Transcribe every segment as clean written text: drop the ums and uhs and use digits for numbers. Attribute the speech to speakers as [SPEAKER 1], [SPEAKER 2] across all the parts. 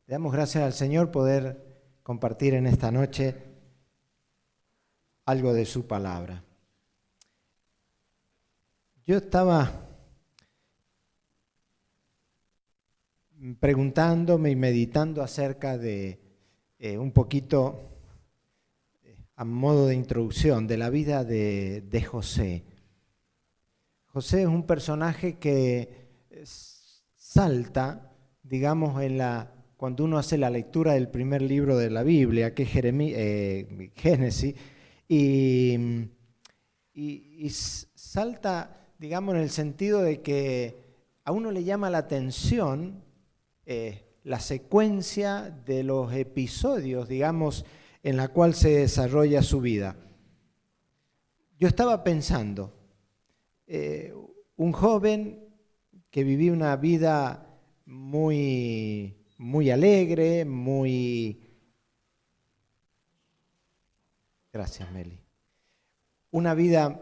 [SPEAKER 1] Le damos gracias al Señor poder compartir en esta noche algo de su palabra. Yo estaba preguntándome y meditando acerca de un poquito, a modo de introducción, de la vida de José. José es un personaje que salta, digamos, cuando uno hace la lectura del primer libro de la Biblia, que es Génesis, y salta, digamos, en el sentido de que a uno le llama la atención la secuencia de los episodios, digamos, en la cual se desarrolla su vida. Yo estaba pensando, un joven que vivía una vida muy alegre, gracias Meli, una vida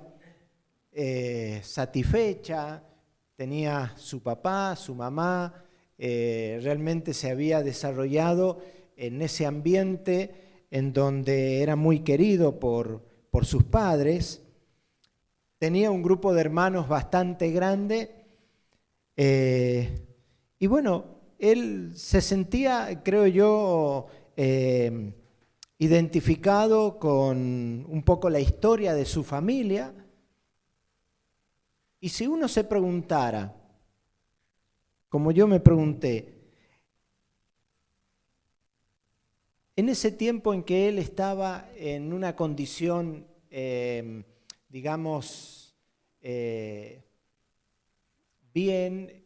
[SPEAKER 1] satisfecha, tenía su papá, su mamá, realmente se había desarrollado en ese ambiente en donde era muy querido por sus padres, tenía un grupo de hermanos bastante grande, y bueno, él se sentía, creo yo, identificado con un poco la historia de su familia. Y si uno se preguntara, como yo me pregunté, en ese tiempo en que él estaba en una condición, digamos, bien,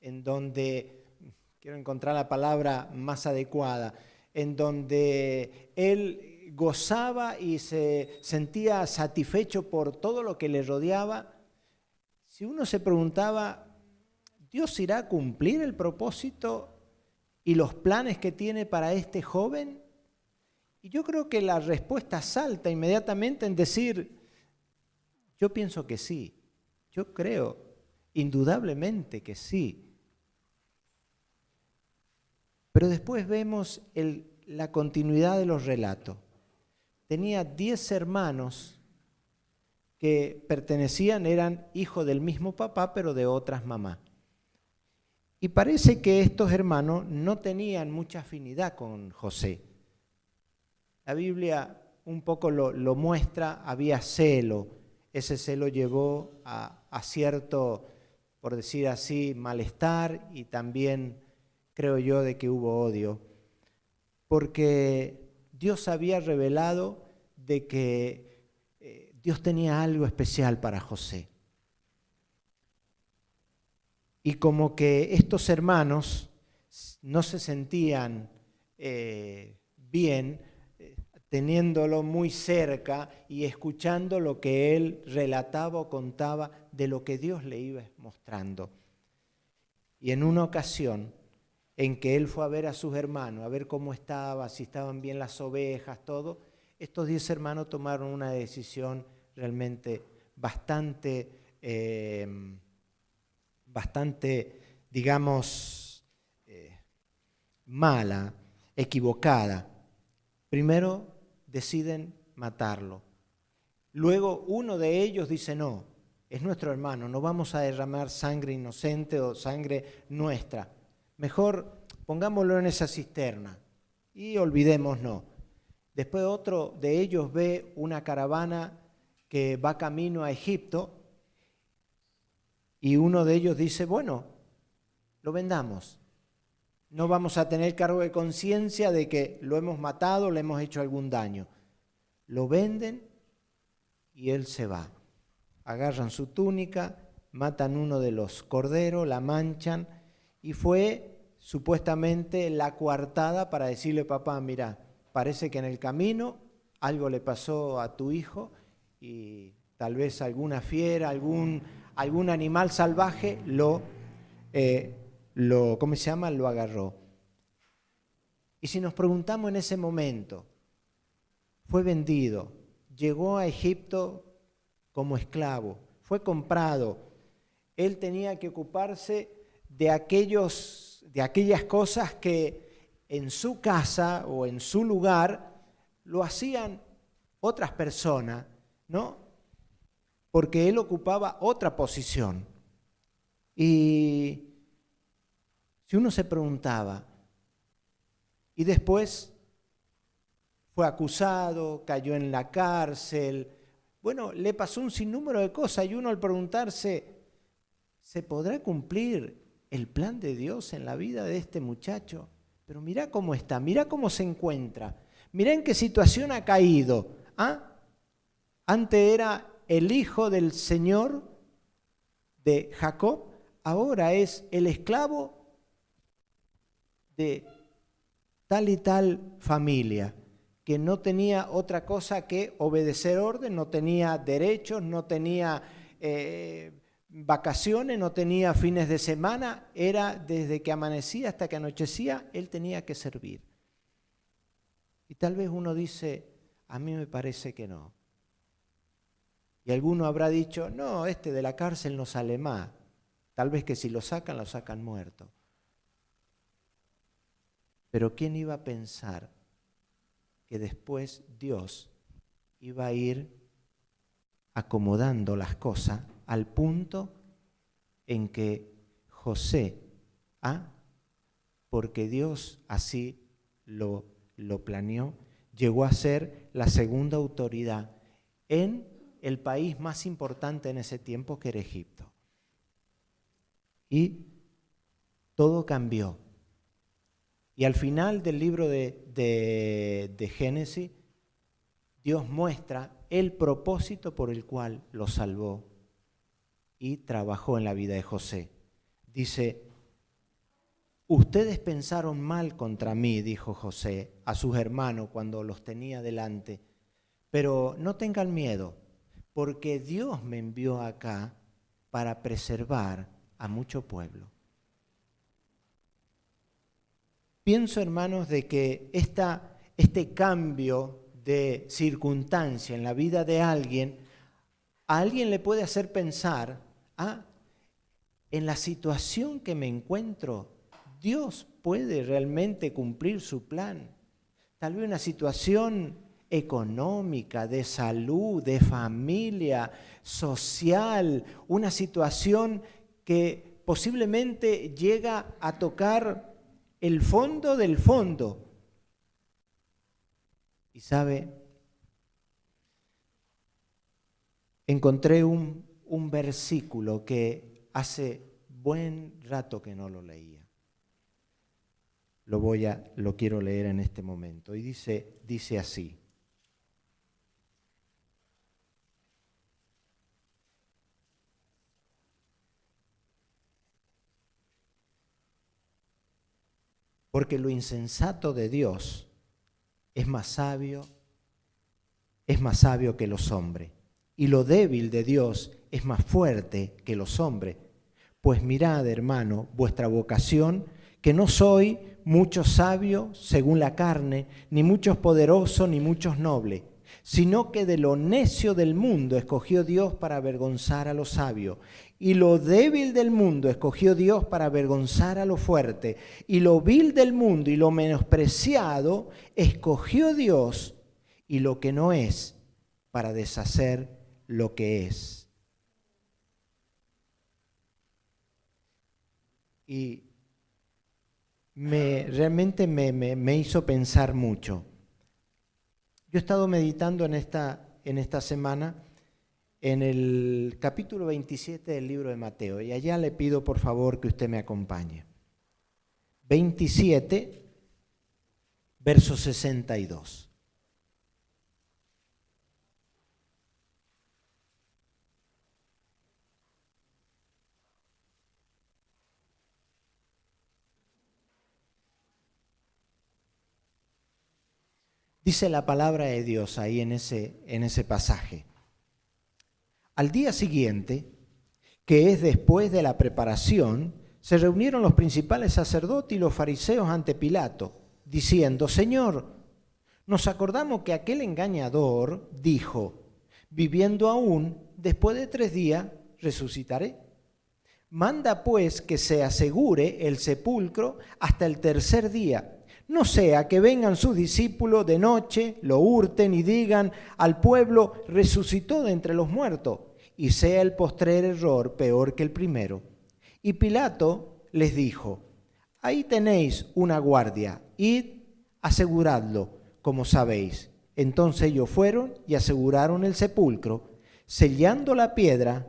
[SPEAKER 1] en donde, quiero encontrar la palabra más adecuada, en donde él gozaba y se sentía satisfecho por todo lo que le rodeaba, si uno se preguntaba, ¿Dios irá a cumplir el propósito y los planes que tiene para este joven? Y yo creo que la respuesta salta inmediatamente en decir, yo pienso que sí, yo creo indudablemente que sí. Pero después vemos la continuidad de los relatos. Tenía 10 hermanos que eran hijos del mismo papá, pero de otras mamás. Y parece que estos hermanos no tenían mucha afinidad con José. La Biblia un poco lo muestra, había celo. Ese celo llevó a cierto, por decir así, malestar y también creo yo de que hubo odio. Porque Dios había revelado de que Dios tenía algo especial para José. Y como que estos hermanos no se sentían bien teniéndolo muy cerca y escuchando lo que él relataba o contaba de lo que Dios le iba mostrando. Y en una ocasión en que él fue a ver a sus hermanos, a ver cómo estaba, si estaban bien las ovejas, todo, estos 10 hermanos tomaron una decisión realmente bastante, digamos, mala, equivocada. Primero deciden matarlo. Luego uno de ellos dice, no, es nuestro hermano, no vamos a derramar sangre inocente o sangre nuestra. Mejor pongámoslo en esa cisterna y olvidémonos. Después otro de ellos ve una caravana que va camino a Egipto y uno de ellos dice, bueno, lo vendamos. No vamos a tener cargo de conciencia de que lo hemos matado, le hemos hecho algún daño. Lo venden y él se va. Agarran su túnica, matan uno de los corderos, la manchan y fue supuestamente la coartada para decirle, papá, mira, parece que en el camino algo le pasó a tu hijo y tal vez alguna fiera, algún animal salvaje lo agarró. Y si nos preguntamos en ese momento, fue vendido, llegó a Egipto como esclavo, fue comprado, él tenía que ocuparse de aquellas cosas que en su casa o en su lugar, lo hacían otras personas, ¿no? Porque él ocupaba otra posición. Y si uno se preguntaba, y después fue acusado, cayó en la cárcel, bueno, le pasó un sinnúmero de cosas, y uno al preguntarse, ¿se podrá cumplir el plan de Dios en la vida de este muchacho? Pero mirá cómo está, mirá cómo se encuentra, mirá en qué situación ha caído. Antes era el hijo del Señor de Jacob, ahora es el esclavo de tal y tal familia, que no tenía otra cosa que obedecer orden, no tenía derechos, no tenía vacaciones, no tenía fines de semana, era desde que amanecía hasta que anochecía, él tenía que servir. Y tal vez uno dice, a mí me parece que no. Y alguno habrá dicho, no, este de la cárcel no sale más. Tal vez que si lo sacan muerto. Pero ¿quién iba a pensar que después Dios iba a ir acomodando las cosas al punto en que José, porque Dios así lo planeó, llegó a ser la segunda autoridad en el país más importante en ese tiempo, que era Egipto? Y todo cambió. Y al final del libro de Génesis, Dios muestra el propósito por el cual lo salvó y trabajó en la vida de José. Dice, ustedes pensaron mal contra mí, dijo José a sus hermanos cuando los tenía delante, pero no tengan miedo, porque Dios me envió acá para preservar a mucho pueblo. Pienso, hermanos, de que este cambio de circunstancia en la vida de alguien, a alguien le puede hacer pensar, en la situación que me encuentro, Dios puede realmente cumplir su plan. Tal vez una situación económica, de salud, de familia, social, una situación que posiblemente llega a tocar el fondo del fondo. Y sabe, encontré un versículo que hace buen rato que no lo leía. Lo quiero leer en este momento. Y dice así. Porque lo insensato de Dios es más sabio que los hombres. Y lo débil de Dios es más fuerte que los hombres. Pues mirad, hermano, vuestra vocación, que no soy muchos sabios según la carne, ni muchos poderosos, ni muchos nobles, sino que de lo necio del mundo escogió Dios para avergonzar a los sabios, y lo débil del mundo escogió Dios para avergonzar a lo fuerte, y lo vil del mundo y lo menospreciado escogió Dios, y lo que no es, para deshacer lo que es. Y realmente me hizo pensar mucho. Yo he estado meditando en esta semana en el capítulo 27 del libro de Mateo, y allá le pido por favor que usted me acompañe. 27, verso 62. Dice la palabra de Dios ahí en ese pasaje. Al día siguiente, que es después de la preparación, se reunieron los principales sacerdotes y los fariseos ante Pilato, diciendo, Señor, nos acordamos que aquel engañador dijo, viviendo aún, después de 3 días resucitaré. Manda pues que se asegure el sepulcro hasta el tercer día, No sea que vengan sus discípulos de noche, lo hurten y digan al pueblo, resucitó de entre los muertos, y sea el postrer error peor que el primero. Y Pilato les dijo, ahí tenéis una guardia, id, aseguradlo, como sabéis. Entonces ellos fueron y aseguraron el sepulcro, sellando la piedra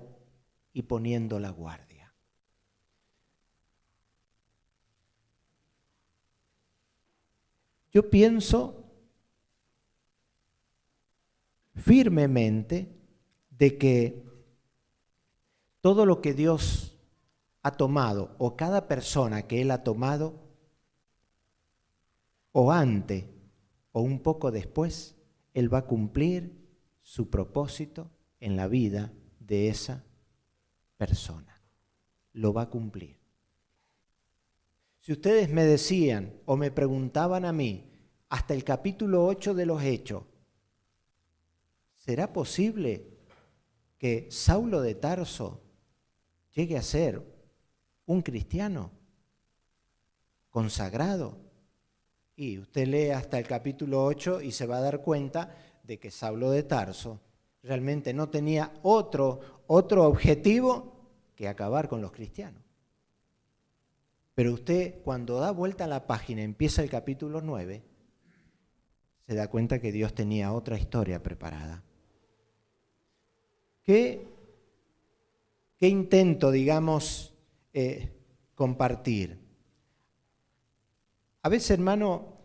[SPEAKER 1] y poniendo la guardia. Yo pienso firmemente de que todo lo que Dios ha tomado, o cada persona que Él ha tomado, o antes o un poco después, Él va a cumplir su propósito en la vida de esa persona. Lo va a cumplir. Si ustedes me decían o me preguntaban a mí, hasta el capítulo 8 de los Hechos, ¿será posible que Saulo de Tarso llegue a ser un cristiano consagrado? Y usted lee hasta el capítulo 8 y se va a dar cuenta de que Saulo de Tarso realmente no tenía otro objetivo que acabar con los cristianos. Pero usted, cuando da vuelta a la página, empieza el capítulo 9, se da cuenta que Dios tenía otra historia preparada. ¿Qué intento, digamos, compartir? A veces, hermano,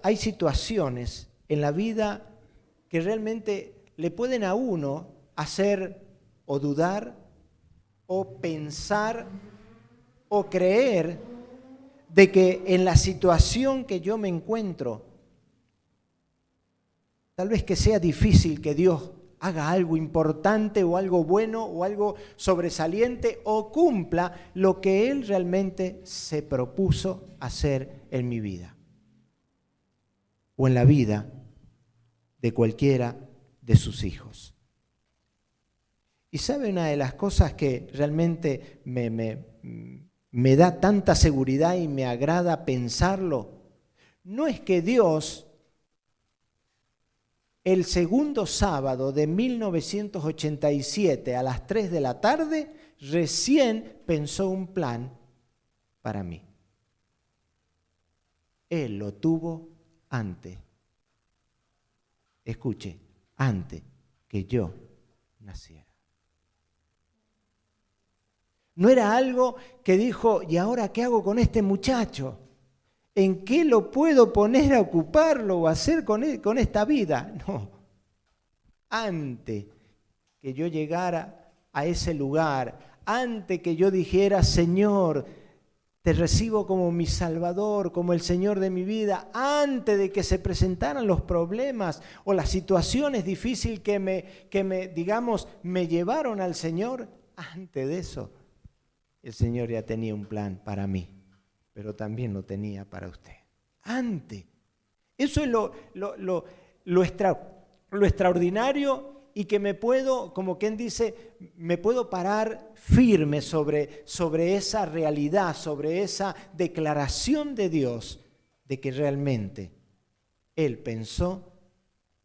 [SPEAKER 1] hay situaciones en la vida que realmente le pueden a uno hacer o dudar o pensar o creer de que en la situación que yo me encuentro, tal vez que sea difícil que Dios haga algo importante o algo bueno o algo sobresaliente o cumpla lo que Él realmente se propuso hacer en mi vida o en la vida de cualquiera de sus hijos. Y sabe, una de las cosas que realmente me da tanta seguridad y me agrada pensarlo, no es que Dios, el segundo sábado de 1987 a las 3 de la tarde, recién pensó un plan para mí. Él lo tuvo antes. Escuche, antes que yo naciera. No era algo que dijo, ¿y ahora qué hago con este muchacho? ¿En qué lo puedo poner a ocuparlo o hacer con esta vida? No. Antes que yo llegara a ese lugar, antes que yo dijera, Señor, te recibo como mi Salvador, como el Señor de mi vida, antes de que se presentaran los problemas o las situaciones difíciles que me llevaron al Señor, antes de eso, el Señor ya tenía un plan para mí, pero también lo tenía para usted. Antes. Eso es lo extraordinario y que me puedo, como quien dice, me puedo parar firme sobre esa realidad, sobre esa declaración de Dios de que realmente Él pensó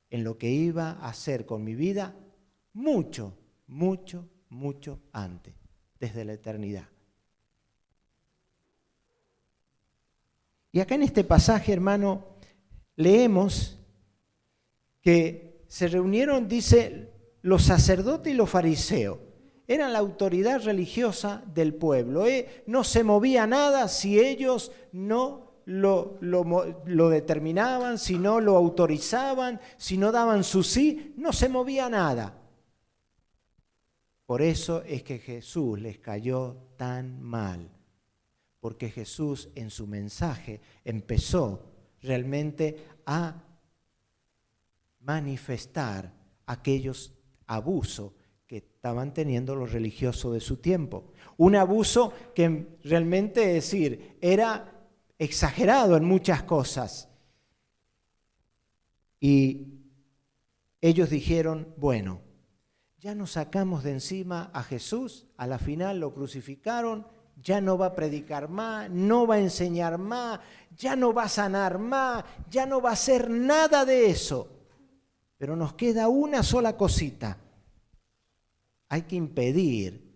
[SPEAKER 1] en lo que iba a hacer con mi vida mucho, mucho, mucho antes, desde la eternidad. Y acá en este pasaje, hermano, leemos que se reunieron, dice, los sacerdotes y los fariseos. Eran la autoridad religiosa del pueblo. No se movía nada si ellos no lo determinaban, si no lo autorizaban, si no daban su sí, no se movía nada. Por eso es que Jesús les cayó tan mal. Porque Jesús en su mensaje empezó realmente a manifestar aquellos abusos que estaban teniendo los religiosos de su tiempo. Un abuso que realmente, es decir, era exagerado en muchas cosas. Y ellos dijeron, bueno, ya nos sacamos de encima a Jesús, a la final lo crucificaron ya no va a predicar más, no va a enseñar más, ya no va a sanar más, ya no va a hacer nada de eso. Pero nos queda una sola cosita. Hay que impedir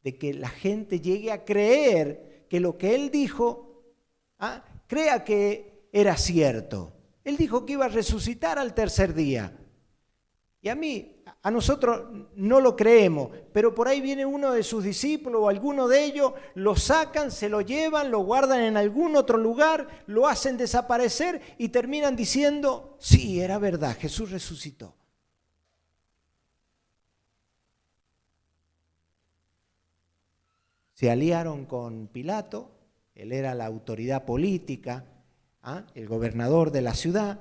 [SPEAKER 1] de que la gente llegue a creer que lo que él dijo, crea que era cierto. Él dijo que iba a resucitar al tercer día. Y a nosotros no lo creemos, pero por ahí viene uno de sus discípulos o alguno de ellos, lo sacan, se lo llevan, lo guardan en algún otro lugar, lo hacen desaparecer y terminan diciendo, sí, era verdad, Jesús resucitó. Se aliaron con Pilato, él era la autoridad política, el gobernador de la ciudad,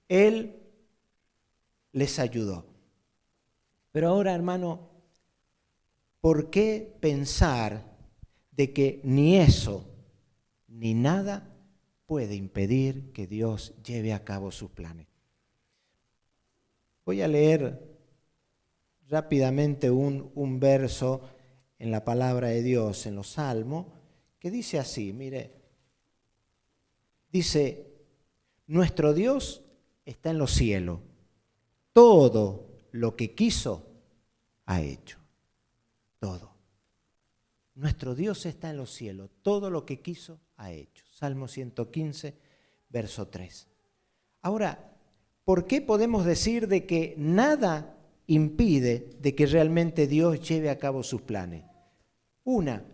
[SPEAKER 1] él les ayudó. Pero ahora, hermano, ¿por qué pensar de que ni eso ni nada puede impedir que Dios lleve a cabo sus planes? Voy a leer rápidamente un verso en la palabra de Dios, en los Salmos, que dice así, mire, dice, nuestro Dios está en los cielos, todo lo que quiso, ha hecho. Todo. Nuestro Dios está en los cielos. Todo lo que quiso, ha hecho. Salmo 115, verso 3. Ahora, ¿por qué podemos decir de que nada impide de que realmente Dios lleve a cabo sus planes? Una,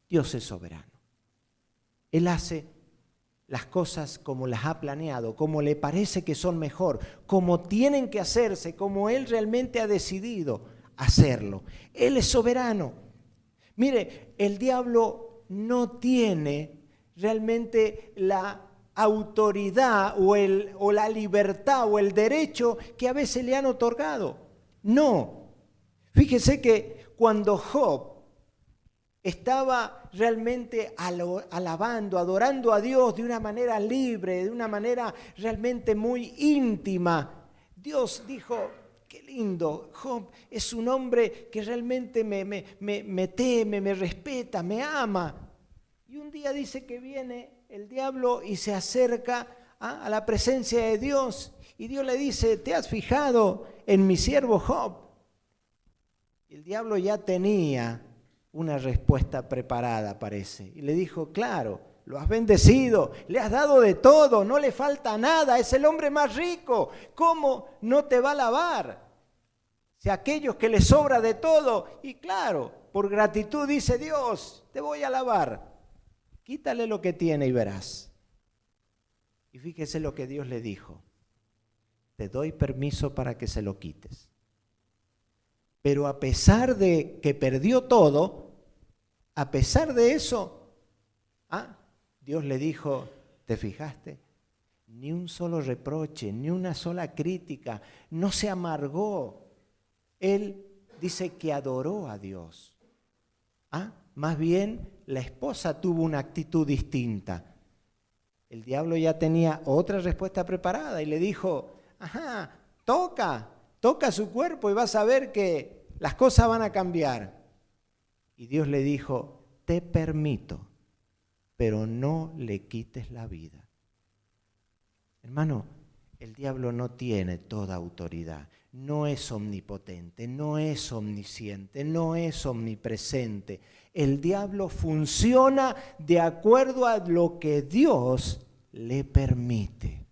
[SPEAKER 1] Dios es soberano. Él hace las cosas como las ha planeado, como le parece que son mejor, como tienen que hacerse, como Él realmente ha decidido hacerlo. Él es soberano. Mire, el diablo no tiene realmente la autoridad o la libertad o el derecho que a veces le han otorgado. No. Fíjese que cuando Job estaba realmente alabando, adorando a Dios de una manera libre, de una manera realmente muy íntima, Dios dijo, qué lindo, Job es un hombre que realmente me teme, me respeta, me ama. Y un día dice que viene el diablo y se acerca a la presencia de Dios y Dios le dice, ¿te has fijado en mi siervo Job? Y el diablo ya tenía una respuesta preparada, parece. Y le dijo, claro, lo has bendecido, le has dado de todo, no le falta nada, es el hombre más rico. ¿Cómo no te va a alabar? Si a aquellos que les sobra de todo, y claro, por gratitud dice Dios, te voy a alabar. Quítale lo que tiene y verás. Y fíjese lo que Dios le dijo. Te doy permiso para que se lo quites. Pero a pesar de que perdió todo, a pesar de eso, Dios le dijo, ¿te fijaste? Ni un solo reproche, ni una sola crítica, no se amargó. Él dice que adoró a Dios. Más bien, la esposa tuvo una actitud distinta. El diablo ya tenía otra respuesta preparada y le dijo, toca su cuerpo y vas a ver que las cosas van a cambiar. Y Dios le dijo, te permito, pero no le quites la vida. Hermano, el diablo no tiene toda autoridad, no es omnipotente, no es omnisciente, no es omnipresente. El diablo funciona de acuerdo a lo que Dios le permite,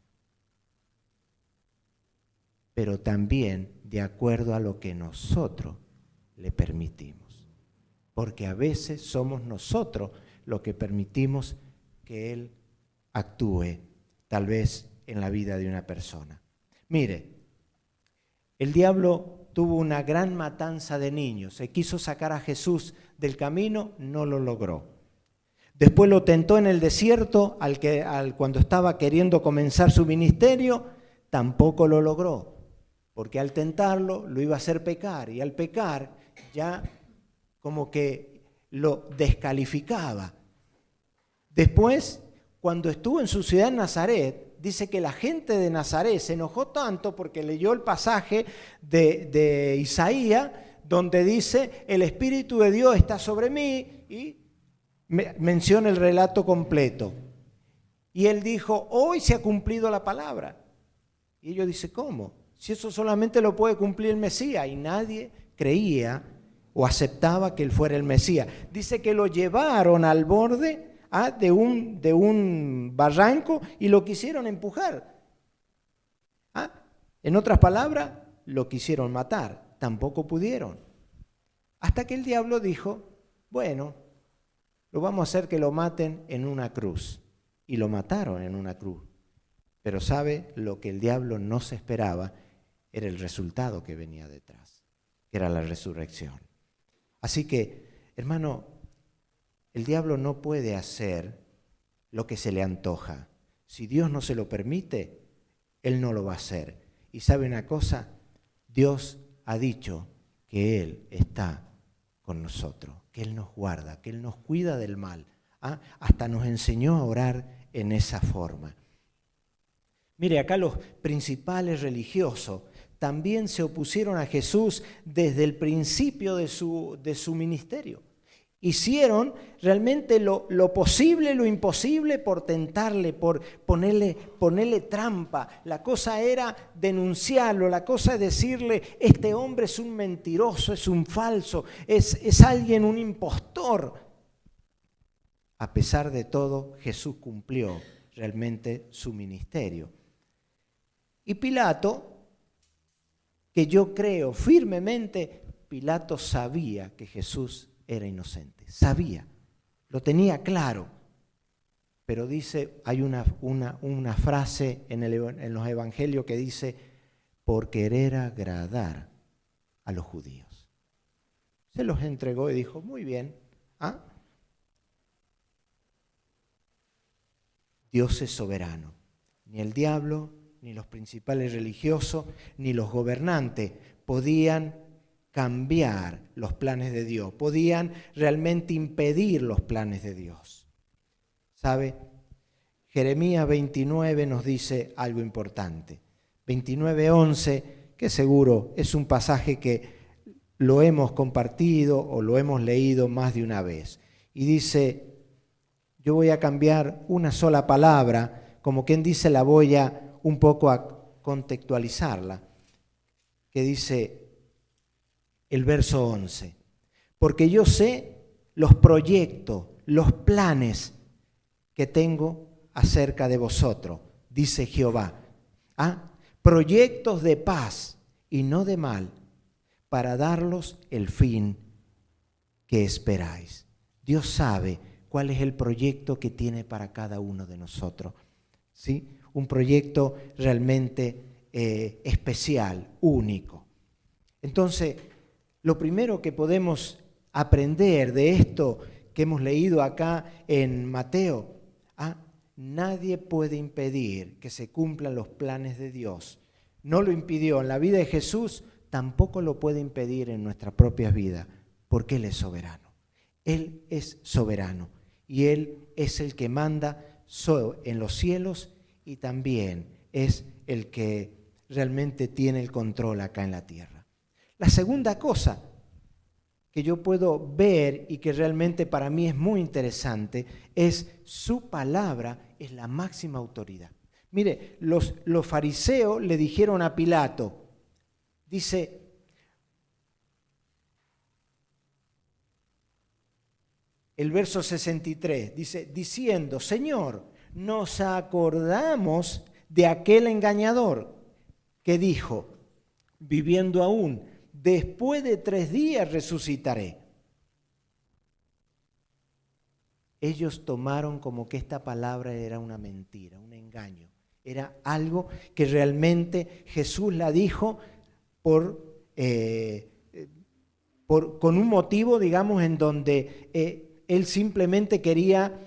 [SPEAKER 1] pero también de acuerdo a lo que nosotros le permitimos. Porque a veces somos nosotros los que permitimos que Él actúe, tal vez en la vida de una persona. Mire, el diablo tuvo una gran matanza de niños. Se quiso sacar a Jesús del camino, no lo logró. Después lo tentó en el desierto, cuando estaba queriendo comenzar su ministerio, tampoco lo logró. Porque al tentarlo lo iba a hacer pecar, y al pecar ya como que lo descalificaba. Después, cuando estuvo en su ciudad Nazaret, dice que la gente de Nazaret se enojó tanto porque leyó el pasaje de Isaías, donde dice, el Espíritu de Dios está sobre mí, y menciona el relato completo. Y él dijo, hoy se ha cumplido la palabra. Y ellos dicen, ¿cómo? Si eso solamente lo puede cumplir el Mesías. Y nadie creía o aceptaba que él fuera el Mesías. Dice que lo llevaron al borde de un barranco y lo quisieron empujar. En otras palabras, lo quisieron matar. Tampoco pudieron. Hasta que el diablo dijo, bueno, lo vamos a hacer que lo maten en una cruz. Y lo mataron en una cruz. Pero ¿sabe? Lo que el diablo no se esperaba era el resultado que venía detrás, que era la resurrección. Así que, hermano, el diablo no puede hacer lo que se le antoja. Si Dios no se lo permite, él no lo va a hacer. Y ¿sabe una cosa? Dios ha dicho que Él está con nosotros, que Él nos guarda, que Él nos cuida del mal. Hasta nos enseñó a orar en esa forma. Mire, acá los principales religiosos también se opusieron a Jesús desde el principio de su ministerio. Hicieron realmente lo posible, lo imposible por tentarle, por ponerle trampa. La cosa era denunciarlo, la cosa es decirle, este hombre es un mentiroso, es un falso, es alguien, un impostor. A pesar de todo, Jesús cumplió realmente su ministerio. Y Pilato, que yo creo firmemente, Pilato sabía que Jesús era inocente, sabía, lo tenía claro. Pero dice, hay una frase en los evangelios que dice, por querer agradar a los judíos. Se los entregó y dijo, muy bien, Dios es soberano. Ni el diablo, ni los principales religiosos, ni los gobernantes podían cambiar los planes de Dios, podían realmente impedir los planes de Dios. ¿Sabe? Jeremías 29 nos dice algo importante. 29:11, que seguro es un pasaje que lo hemos compartido o lo hemos leído más de una vez. Y dice, yo voy a cambiar una sola palabra, como quien dice, la voy a un poco a contextualizarla, que dice el verso 11, porque yo sé los proyectos, los planes que tengo acerca de vosotros, dice Jehová. Proyectos de paz y no de mal, para darlos el fin que esperáis. Dios sabe cuál es el proyecto que tiene para cada uno de nosotros, ¿sí? Un proyecto realmente especial, único. Entonces, lo primero que podemos aprender de esto que hemos leído acá en Mateo, nadie puede impedir que se cumplan los planes de Dios. No lo impidió en la vida de Jesús, tampoco lo puede impedir en nuestras propias vidas, porque Él es soberano. Él es soberano y Él es el que manda en los cielos y también es el que realmente tiene el control acá en la tierra. La segunda cosa que yo puedo ver y que realmente para mí es muy interesante es su palabra es la máxima autoridad. Mire, los fariseos le dijeron a Pilato, dice, el verso 63, dice, diciendo, Señor, nos acordamos de aquel engañador que dijo, viviendo aún, después de 3 días resucitaré. Ellos tomaron como que esta palabra era una mentira, un engaño. Era algo que realmente Jesús la dijo con un motivo, digamos, en donde Él simplemente quería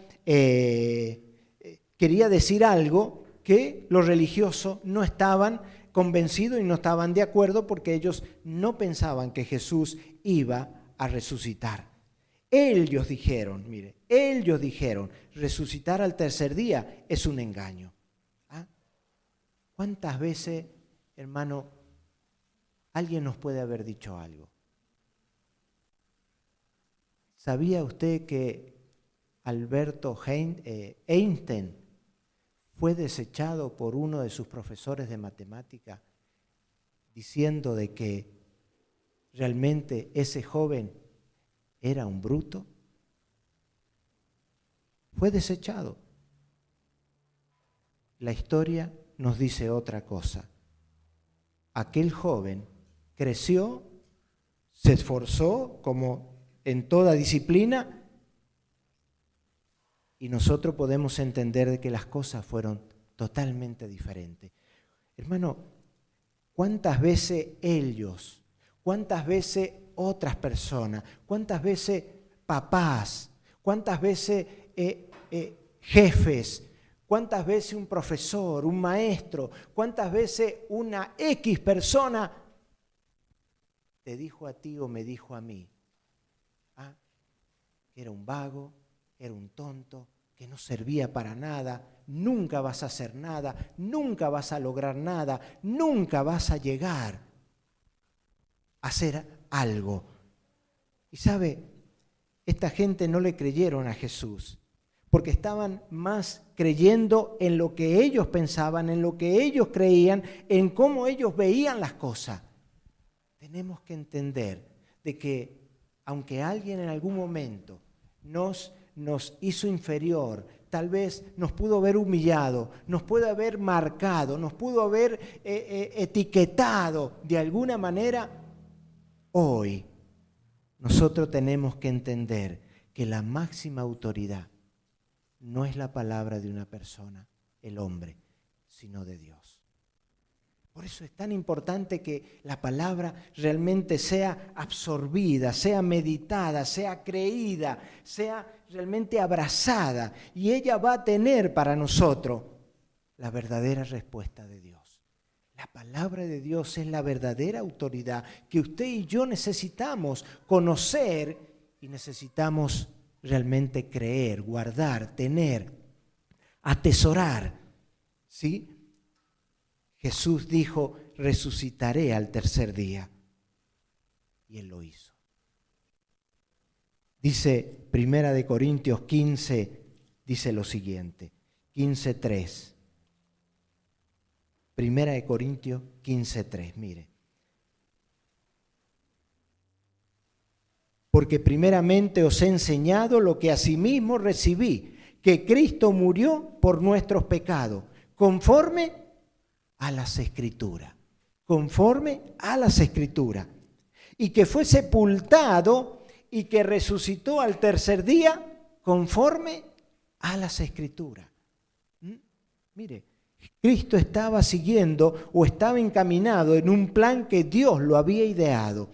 [SPEAKER 1] decir algo que los religiosos no estaban convencidos y no estaban de acuerdo porque ellos no pensaban que Jesús iba a resucitar. Ellos dijeron, resucitar al tercer día es un engaño. ¿Cuántas veces, hermano, alguien nos puede haber dicho algo? ¿Sabía usted que Alberto Einstein fue desechado por uno de sus profesores de matemática diciendo de que realmente ese joven era un bruto? Fue desechado. La historia nos dice otra cosa. Aquel joven creció, se esforzó como en toda disciplina, y nosotros podemos entender de que las cosas fueron totalmente diferentes. Hermano, ¿cuántas veces ellos, cuántas veces otras personas, cuántas veces papás, cuántas veces jefes, cuántas veces un profesor, un maestro, cuántas veces una X persona te dijo a ti o me dijo a mí, que era un vago, era un tonto, que no servía para nada, nunca vas a hacer nada, nunca vas a lograr nada, nunca vas a llegar a hacer algo. Y sabe, esta gente no le creyeron a Jesús, porque estaban más creyendo en lo que ellos pensaban, en lo que ellos creían, en cómo ellos veían las cosas. Tenemos que entender de que aunque alguien en algún momento nos hizo inferior, tal vez nos pudo haber humillado, nos pudo haber marcado, nos pudo haber etiquetado de alguna manera, hoy nosotros tenemos que entender que la máxima autoridad no es la palabra de una persona, el hombre, sino de Dios. Por eso es tan importante que la palabra realmente sea absorbida, sea meditada, sea creída, sea realmente abrazada. Y ella va a tener para nosotros la verdadera respuesta de Dios. La palabra de Dios es la verdadera autoridad que usted y yo necesitamos conocer y necesitamos realmente creer, guardar, tener, atesorar, ¿sí? Jesús dijo, resucitaré al tercer día. Y Él lo hizo. Dice 1 Corintios 15, dice lo siguiente, 15:3. 1 Corintios 15:3, mire. Porque primeramente os he enseñado lo que asimismo recibí, que Cristo murió por nuestros pecados, conforme a las Escrituras, conforme a las Escrituras, y que fue sepultado y que resucitó al tercer día, conforme a las Escrituras. Mire, Cristo estaba siguiendo o estaba encaminado en un plan que Dios lo había ideado.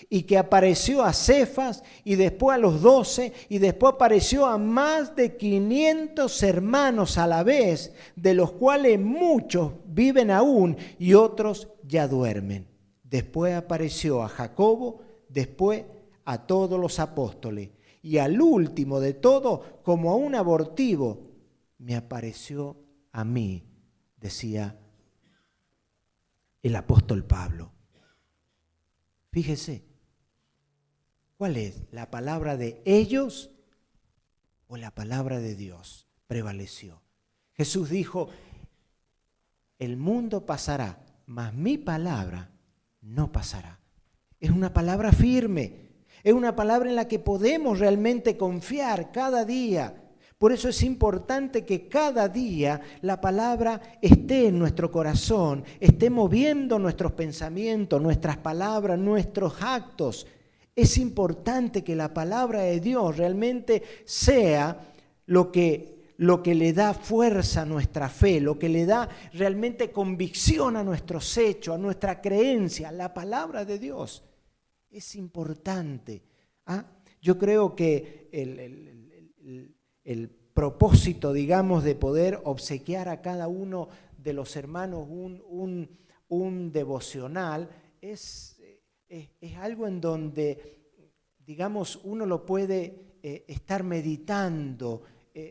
[SPEAKER 1] Y que apareció a Cefas y después a los 12 y después apareció a más de 500 hermanos a la vez, de los cuales muchos viven aún y otros ya duermen. Después apareció a Jacobo, después a todos los apóstoles y al último de todos, como a un abortivo, me apareció a mí, decía el apóstol Pablo. Fíjese, ¿cuál es? ¿La palabra de ellos o la palabra de Dios prevaleció? Jesús dijo, el mundo pasará, mas mi palabra no pasará. Es una palabra firme, es una palabra en la que podemos realmente confiar cada día. Por eso es importante que cada día la palabra esté en nuestro corazón, esté moviendo nuestros pensamientos, nuestras palabras, nuestros actos. Es importante que la palabra de Dios realmente sea lo que le da fuerza a nuestra fe, lo que le da realmente convicción a nuestros hechos, a nuestra creencia. La palabra de Dios es importante. Yo creo que el propósito, digamos, de poder obsequiar a cada uno de los hermanos un devocional es algo en donde, digamos, uno lo puede estar meditando,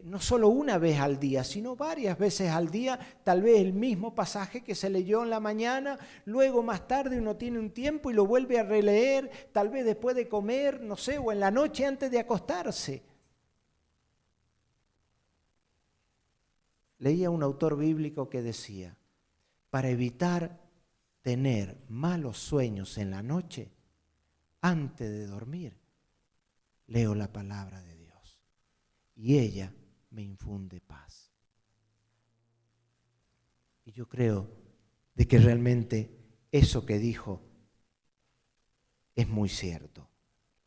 [SPEAKER 1] no solo una vez al día, sino varias veces al día, tal vez el mismo pasaje que se leyó en la mañana, luego más tarde uno tiene un tiempo y lo vuelve a releer, tal vez después de comer, no sé, o en la noche antes de acostarse. Leía un autor bíblico que decía, para evitar tener malos sueños en la noche, antes de dormir, leo la palabra de Dios y ella me infunde paz. Y yo creo de que realmente eso que dijo es muy cierto.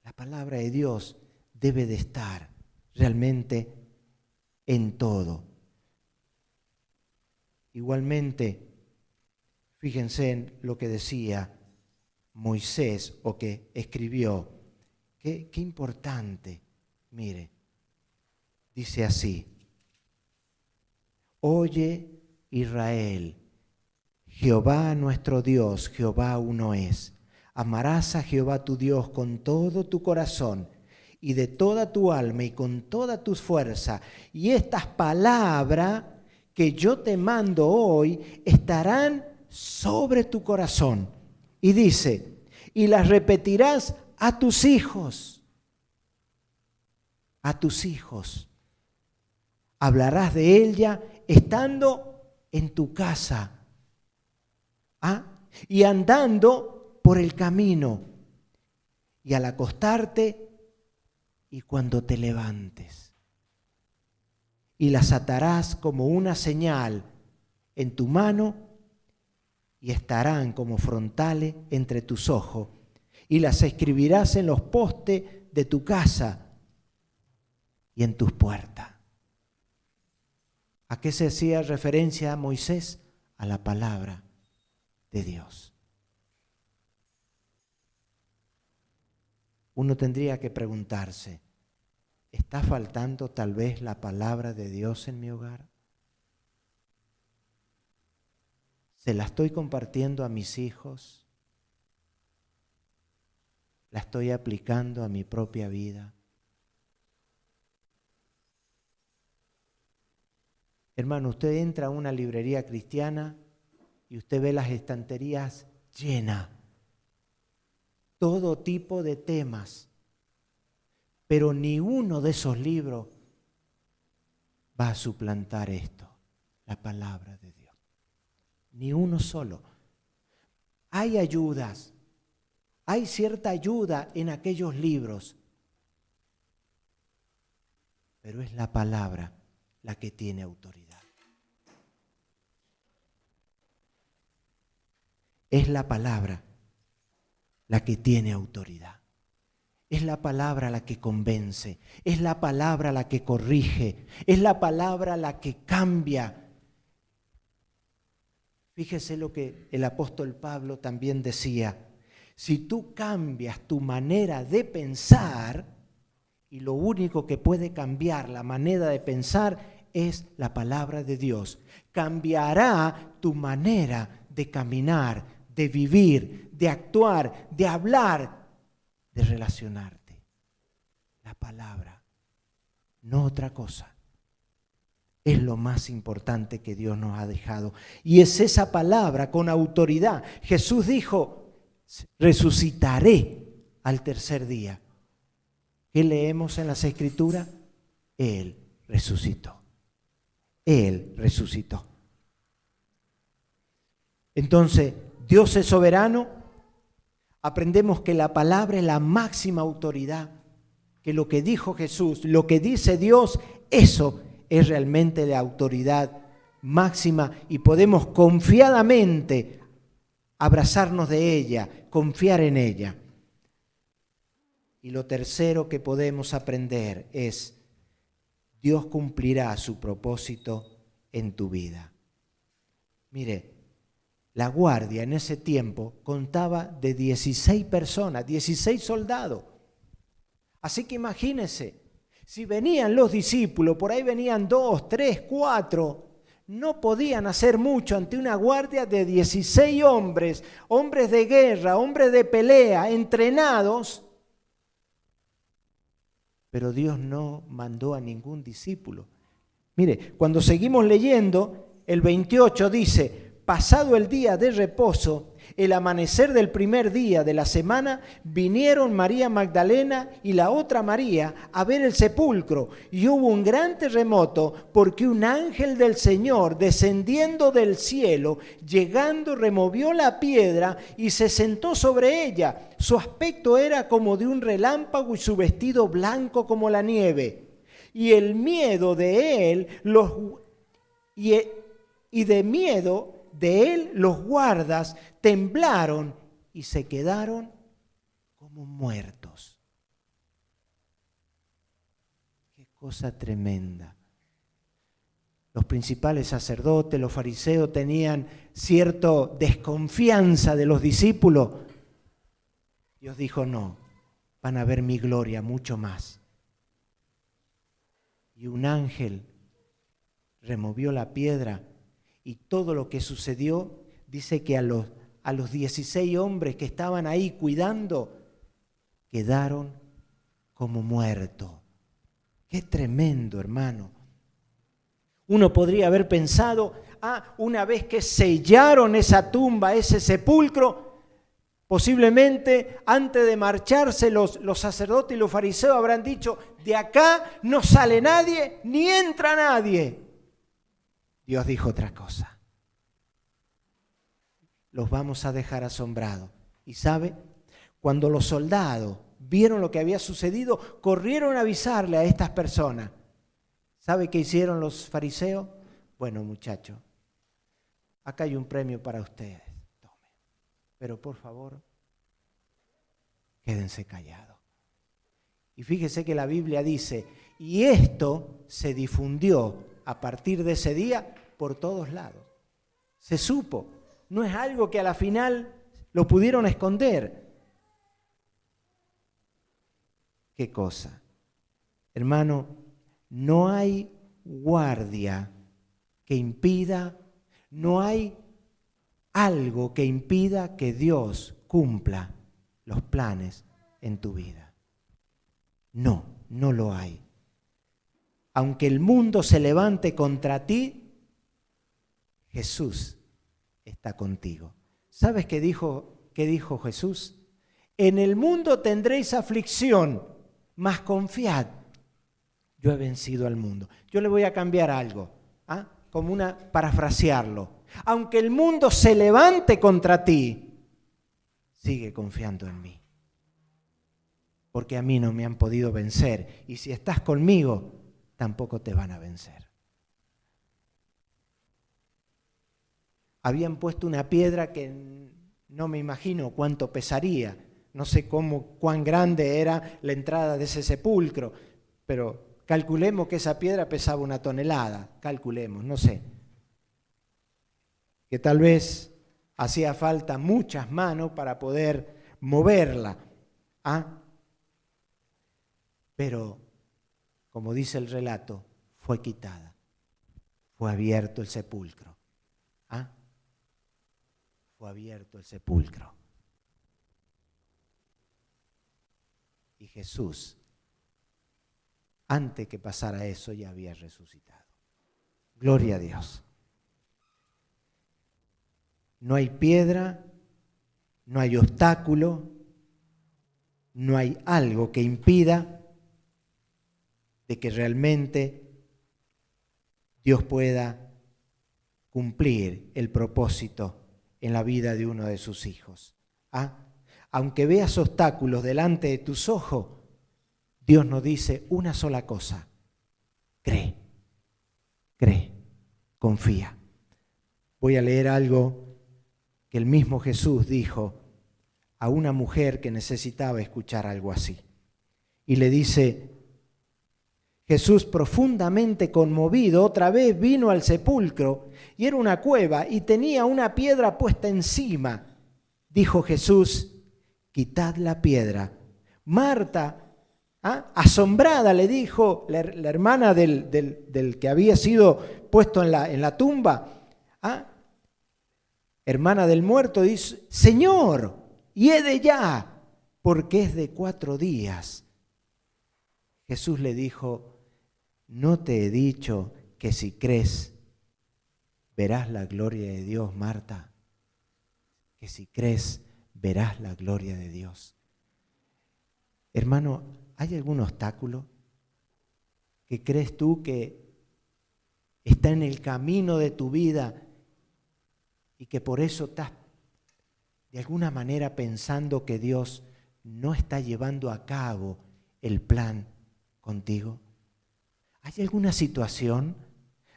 [SPEAKER 1] La palabra de Dios debe de estar realmente en todo. Igualmente, fíjense en lo que decía Moisés o que escribió. Qué importante. Mire, dice así: oye Israel, Jehová nuestro Dios, Jehová uno es. Amarás a Jehová tu Dios con todo tu corazón y de toda tu alma y con toda tu fuerza. Y estas palabras que yo te mando hoy estarán sobre tu corazón. Y dice, y las repetirás a tus hijos. A tus hijos. Hablarás de ella estando en tu casa. Y andando por el camino. Y al acostarte y cuando te levantes. Y las atarás como una señal en tu mano y estarán como frontales entre tus ojos. Y las escribirás en los postes de tu casa y en tus puertas. ¿A qué se hacía referencia a Moisés? A la palabra de Dios. Uno tendría que preguntarse, ¿está faltando tal vez la palabra de Dios en mi hogar? ¿Se la estoy compartiendo a mis hijos? ¿La estoy aplicando a mi propia vida? Hermano, usted entra a una librería cristiana y usted ve las estanterías llenas. Todo tipo de temas. Pero ni uno de esos libros va a suplantar esto, la palabra de Dios. Ni uno solo. Hay ayudas, hay cierta ayuda en aquellos libros, pero es la palabra la que tiene autoridad. Es la palabra la que tiene autoridad. Es la palabra la que convence, es la palabra la que corrige, es la palabra la que cambia. Fíjese lo que el apóstol Pablo también decía, si tú cambias tu manera de pensar, y lo único que puede cambiar la manera de pensar es la palabra de Dios, cambiará tu manera de caminar, de vivir, de actuar, de hablar, de relacionarte. La palabra, no otra cosa. Es lo más importante que Dios nos ha dejado. Y es esa palabra con autoridad. Jesús dijo, resucitaré al tercer día. ¿Qué leemos en las Escrituras? Él resucitó. Él resucitó. Entonces, Dios es soberano. Aprendemos que la palabra es la máxima autoridad, que lo que dijo Jesús, lo que dice Dios, eso es realmente la autoridad máxima y podemos confiadamente abrazarnos de ella, confiar en ella. Y lo tercero que podemos aprender es, Dios cumplirá su propósito en tu vida. Mire, la guardia en ese tiempo contaba de 16 personas, 16 soldados. Así que imagínense, si venían los discípulos, por ahí venían 2, 3, 4, no podían hacer mucho ante una guardia de 16 hombres, hombres de guerra, hombres de pelea, entrenados. Pero Dios no mandó a ningún discípulo. Mire, cuando seguimos leyendo, el 28 dice, pasado el día de reposo, el amanecer del primer día de la semana, vinieron María Magdalena y la otra María a ver el sepulcro. Y hubo un gran terremoto porque un ángel del Señor, descendiendo del cielo, llegando, removió la piedra y se sentó sobre ella. Su aspecto era como de un relámpago y su vestido blanco como la nieve. Y el miedo de él, los guardas temblaron y se quedaron como muertos. Qué cosa tremenda. Los principales sacerdotes, los fariseos tenían cierta desconfianza de los discípulos. Dios dijo, no, van a ver mi gloria mucho más. Y un ángel removió la piedra y todo lo que sucedió, dice que a los 16 hombres que estaban ahí cuidando, quedaron como muertos. Qué tremendo, hermano. Uno podría haber pensado, una vez que sellaron esa tumba, ese sepulcro, posiblemente antes de marcharse los sacerdotes y los fariseos habrán dicho, de acá no sale nadie, ni entra nadie. Dios dijo otra cosa. Los vamos a dejar asombrados. ¿Y sabe? Cuando los soldados vieron lo que había sucedido, corrieron a avisarle a estas personas. ¿Sabe qué hicieron los fariseos? Bueno, muchachos, acá hay un premio para ustedes. Tomen. Pero por favor, quédense callados. Y fíjese que la Biblia dice, y esto se difundió a partir de ese día por todos lados. Se supo. No es algo que a la final lo pudieron esconder. ¿Qué cosa? Hermano, no hay guardia que impida, no hay algo que impida que Dios cumpla los planes en tu vida. No, no lo hay. Aunque el mundo se levante contra ti, Jesús está contigo. ¿Sabes qué dijo Jesús? En el mundo tendréis aflicción, mas confiad, yo he vencido al mundo. Yo le voy a cambiar algo, como parafrasearlo. Aunque el mundo se levante contra ti, sigue confiando en mí. Porque a mí no me han podido vencer. Y si estás conmigo, tampoco te van a vencer. Habían puesto una piedra que no me imagino cuánto pesaría. No sé cuán grande era la entrada de ese sepulcro, pero calculemos que esa piedra pesaba 1 tonelada. Calculemos, no sé. Que tal vez hacía falta muchas manos para poder moverla. Pero, como dice el relato, fue quitada. Fue abierto el sepulcro. Fue abierto el sepulcro. Y Jesús, antes que pasara eso, ya había resucitado. Gloria a Dios. No hay piedra, no hay obstáculo, no hay algo que impida de que realmente Dios pueda cumplir el propósito en la vida de uno de sus hijos. Aunque veas obstáculos delante de tus ojos, Dios nos dice una sola cosa: cree, confía. Voy a leer algo que el mismo Jesús dijo a una mujer que necesitaba escuchar algo así. Y le dice, Jesús, profundamente conmovido, otra vez vino al sepulcro y era una cueva y tenía una piedra puesta encima. Dijo Jesús, quitad la piedra. Marta, asombrada, le dijo la hermana del que había sido puesto en la tumba, hermana del muerto, dice, Señor, hiede ya, porque es de 4 días. Jesús le dijo, ¿no te he dicho que si crees verás la gloria de Dios, Marta. Que si crees, verás la gloria de Dios. Hermano, ¿hay algún obstáculo que crees tú que está en el camino de tu vida y que por eso estás de alguna manera pensando que Dios no está llevando a cabo el plan contigo? ¿Hay alguna situación?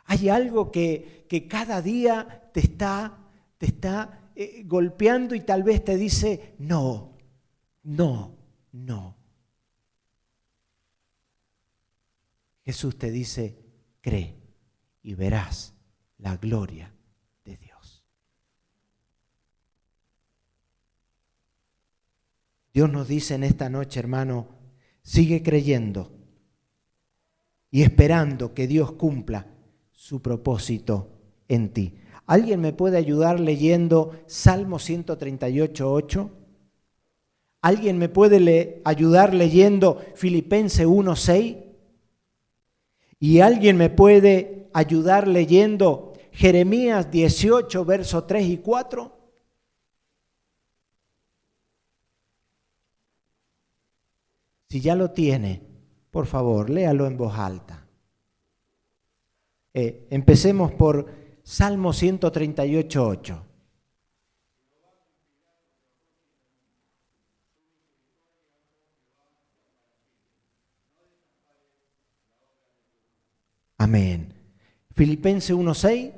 [SPEAKER 1] ¿Hay algo que cada día te está golpeando y tal vez te dice no, no, no? Jesús te dice, cree y verás la gloria de Dios. Dios nos dice en esta noche, hermano, sigue creyendo y esperando que Dios cumpla su propósito en ti. ¿Alguien me puede ayudar leyendo Salmo 138:8? ¿Alguien me puede ayudar leyendo Filipenses 1:6? ¿Y alguien me puede ayudar leyendo Jeremías 18, versos 3 y 4? Si ya lo tiene, por favor, léalo en voz alta. Empecemos por Salmo 138:8. Amén. Filipenses 1:6.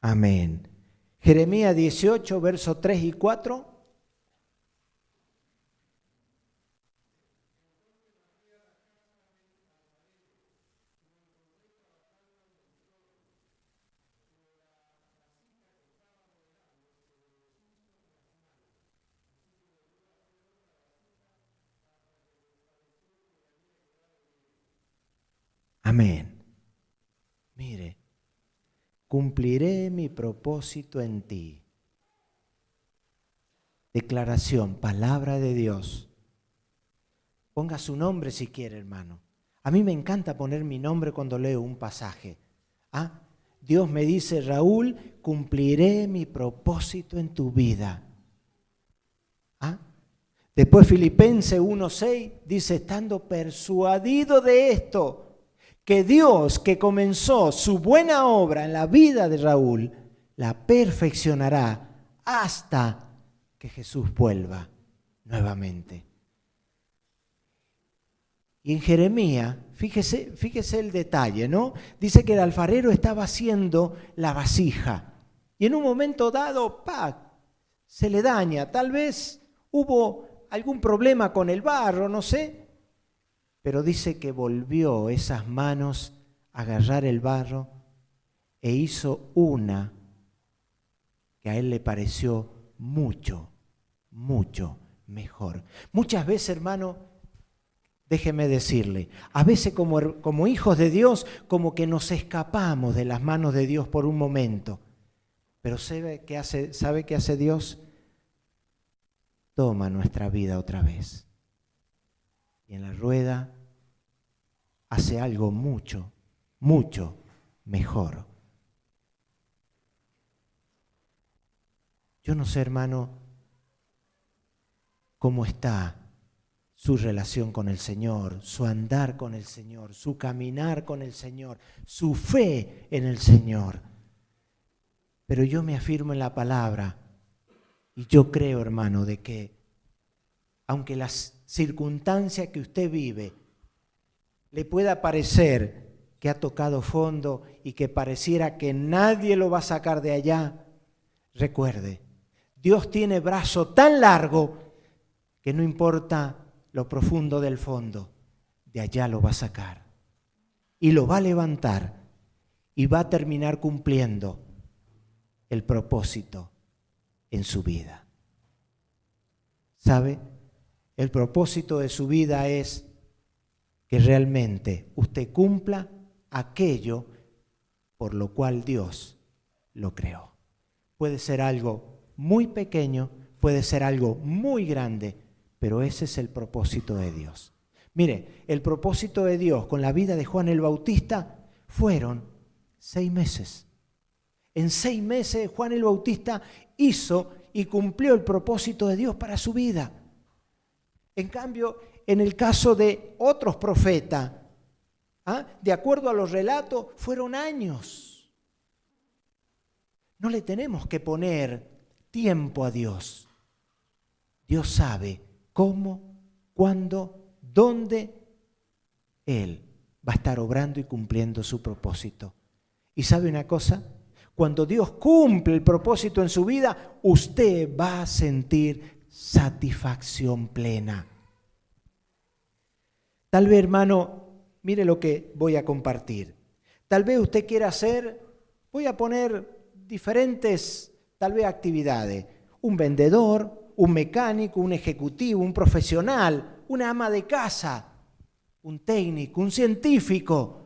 [SPEAKER 1] Amén. Jeremías 18, versos 3 y 4. Amén. Mire, cumpliré mi propósito en ti. Declaración, palabra de Dios. Ponga su nombre si quiere, hermano. A mí me encanta poner mi nombre cuando leo un pasaje. Dios me dice, Raúl, cumpliré mi propósito en tu vida. Después Filipenses 1:6 dice, estando persuadido de esto, que Dios que comenzó su buena obra en la vida de Raúl, la perfeccionará hasta que Jesús vuelva nuevamente. Y en Jeremías, fíjese el detalle, ¿no? Dice que el alfarero estaba haciendo la vasija y en un momento dado, se le daña. Tal vez hubo algún problema con el barro, no sé. Pero dice que volvió esas manos a agarrar el barro e hizo una que a él le pareció mucho, mucho mejor. Muchas veces, hermano, déjeme decirle, a veces como hijos de Dios, como que nos escapamos de las manos de Dios por un momento. Pero ¿sabe qué hace Dios? Toma nuestra vida otra vez. Y en la rueda hace algo mucho, mucho mejor. Yo no sé, hermano, cómo está su relación con el Señor, su andar con el Señor, su caminar con el Señor, su fe en el Señor. Pero yo me afirmo en la palabra y yo creo, hermano, de que aunque las circunstancias que usted vive le pueda parecer que ha tocado fondo y que pareciera que nadie lo va a sacar de allá, recuerde, Dios tiene brazo tan largo que no importa lo profundo del fondo, de allá lo va a sacar y lo va a levantar y va a terminar cumpliendo el propósito en su vida. ¿Sabe? El propósito de su vida es que realmente usted cumpla aquello por lo cual Dios lo creó. puede ser algo muy pequeño, puede ser algo muy grande, pero ese es el propósito de Dios. Mire, el propósito de Dios con la vida de Juan el Bautista fueron 6 meses. En 6 meses Juan el Bautista hizo y cumplió el propósito de Dios para su vida. En cambio, en el caso de otros profetas, de acuerdo a los relatos, fueron años. No le tenemos que poner tiempo a Dios. Dios sabe cómo, cuándo, dónde Él va a estar obrando y cumpliendo su propósito. ¿Y sabe una cosa? Cuando Dios cumple el propósito en su vida, usted va a sentir satisfacción plena. Tal vez, hermano, mire lo que voy a compartir. Tal vez usted quiera hacer, voy a poner diferentes, tal vez, actividades. Un vendedor, un mecánico, un ejecutivo, un profesional, una ama de casa, un técnico, un científico.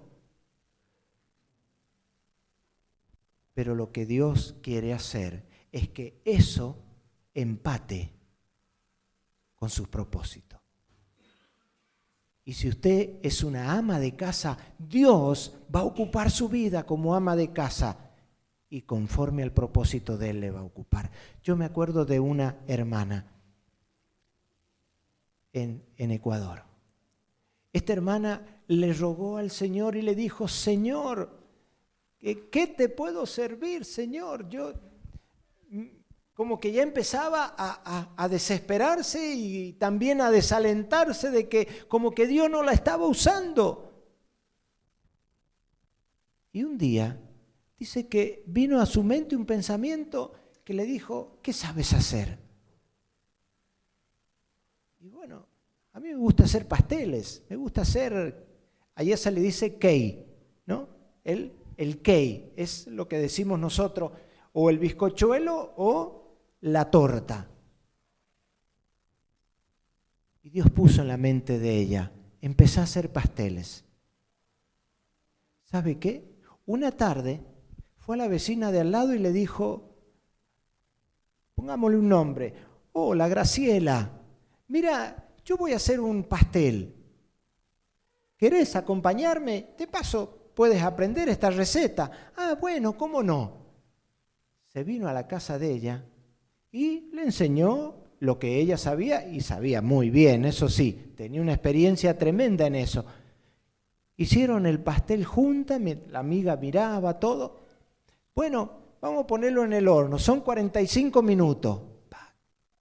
[SPEAKER 1] Pero lo que Dios quiere hacer es que eso empate con sus propósitos. Y si usted es una ama de casa, Dios va a ocupar su vida como ama de casa y conforme al propósito de Él le va a ocupar. Yo me acuerdo de una hermana en Ecuador. Esta hermana le rogó al Señor y le dijo: Señor, ¿qué te puedo servir, Señor? Yo como que ya empezaba a desesperarse y también a desalentarse de que como que Dios no la estaba usando. Y un día dice que vino a su mente un pensamiento que le dijo: ¿qué sabes hacer? Y bueno, a mí me gusta hacer pasteles, me gusta hacer, allá se le dice key, ¿no? El key es lo que decimos nosotros, o el bizcochuelo o la torta. Y Dios puso en la mente de ella, empezó a hacer pasteles. ¿Sabe qué? Una tarde fue a la vecina de al lado y le dijo, pongámosle un nombre: hola, Graciela, mira, yo voy a hacer un pastel. ¿Querés acompañarme? De paso, puedes aprender esta receta. Ah, bueno, ¿cómo no? Se vino a la casa de ella y le enseñó lo que ella sabía, y sabía muy bien, eso sí, tenía una experiencia tremenda en eso. Hicieron el pastel juntas, la amiga miraba todo. Bueno, vamos a ponerlo en el horno, son 45 minutos.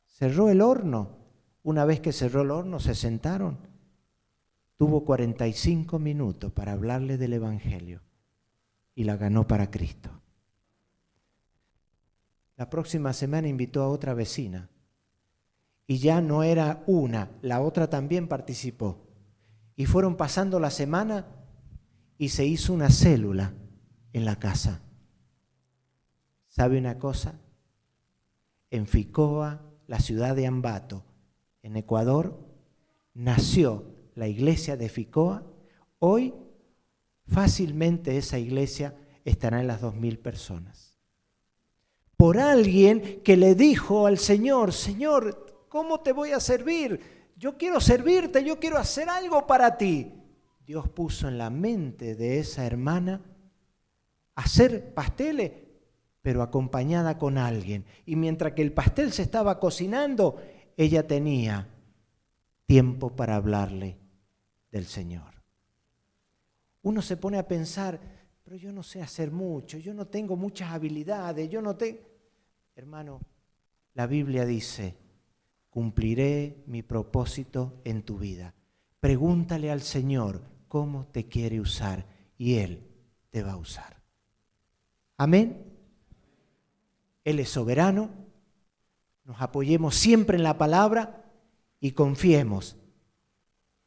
[SPEAKER 1] Cerró el horno. Una vez que cerró el horno, se sentaron. Tuvo 45 minutos para hablarle del Evangelio y la ganó para Cristo. La próxima semana invitó a otra vecina y ya no era una, la otra también participó. Y fueron pasando la semana y se hizo una célula en la casa. ¿Sabe una cosa? En Ficoa, la ciudad de Ambato, en Ecuador, nació la iglesia de Ficoa. Hoy fácilmente esa iglesia estará en las 2.000 personas. Por alguien que le dijo al Señor: Señor, ¿cómo te voy a servir? Yo quiero servirte, yo quiero hacer algo para ti. Dios puso en la mente de esa hermana hacer pasteles, pero acompañada con alguien. Y mientras que el pastel se estaba cocinando, ella tenía tiempo para hablarle del Señor. Uno se pone a pensar: pero yo no sé hacer mucho, yo no tengo muchas habilidades, yo no tengo... Hermano, la Biblia dice: cumpliré mi propósito en tu vida. Pregúntale al Señor cómo te quiere usar y Él te va a usar. Amén. Él es soberano. Nos apoyemos siempre en la palabra y confiemos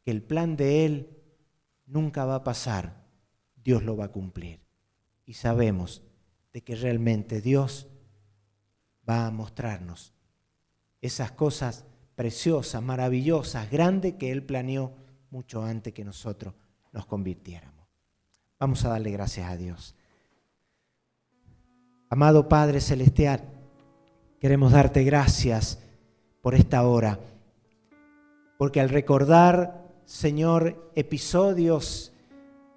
[SPEAKER 1] que el plan de Él nunca va a pasar. Dios lo va a cumplir. Y sabemos de que realmente Dios va a mostrarnos esas cosas preciosas, maravillosas, grandes que Él planeó mucho antes que nosotros nos convirtiéramos. Vamos a darle gracias a Dios. Amado Padre Celestial, Queremos darte gracias por esta hora, porque al recordar, Señor, episodios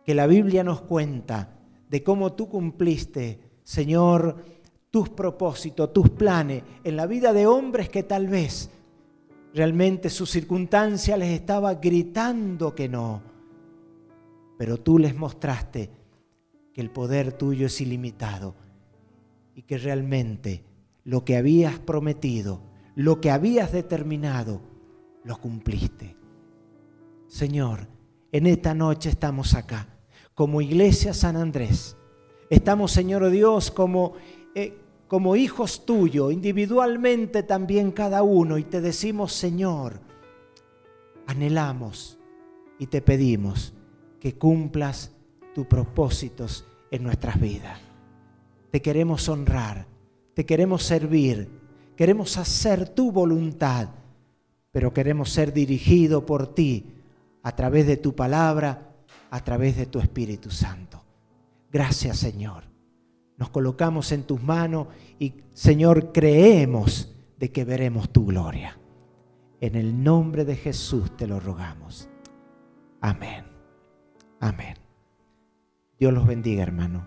[SPEAKER 1] que la Biblia nos cuenta de cómo tú cumpliste, Señor, tus propósitos, tus planes en la vida de hombres que tal vez realmente su circunstancia les estaba gritando que no, pero tú les mostraste que el poder tuyo es ilimitado y que realmente lo que habías prometido, lo que habías determinado, lo cumpliste. Señor, en esta noche estamos acá, como Iglesia San Andrés. Estamos, Señor Dios, como hijos tuyos, individualmente también cada uno, y te decimos, Señor, anhelamos y te pedimos que cumplas tus propósitos en nuestras vidas. Te queremos honrar, te queremos servir, queremos hacer tu voluntad, pero queremos ser dirigidos por ti a través de tu palabra, a través de tu Espíritu Santo. Gracias, Señor. Nos colocamos en tus manos y, Señor, creemos de que veremos tu gloria. En el nombre de Jesús te lo rogamos. Amén. Amén. Dios los bendiga, hermano.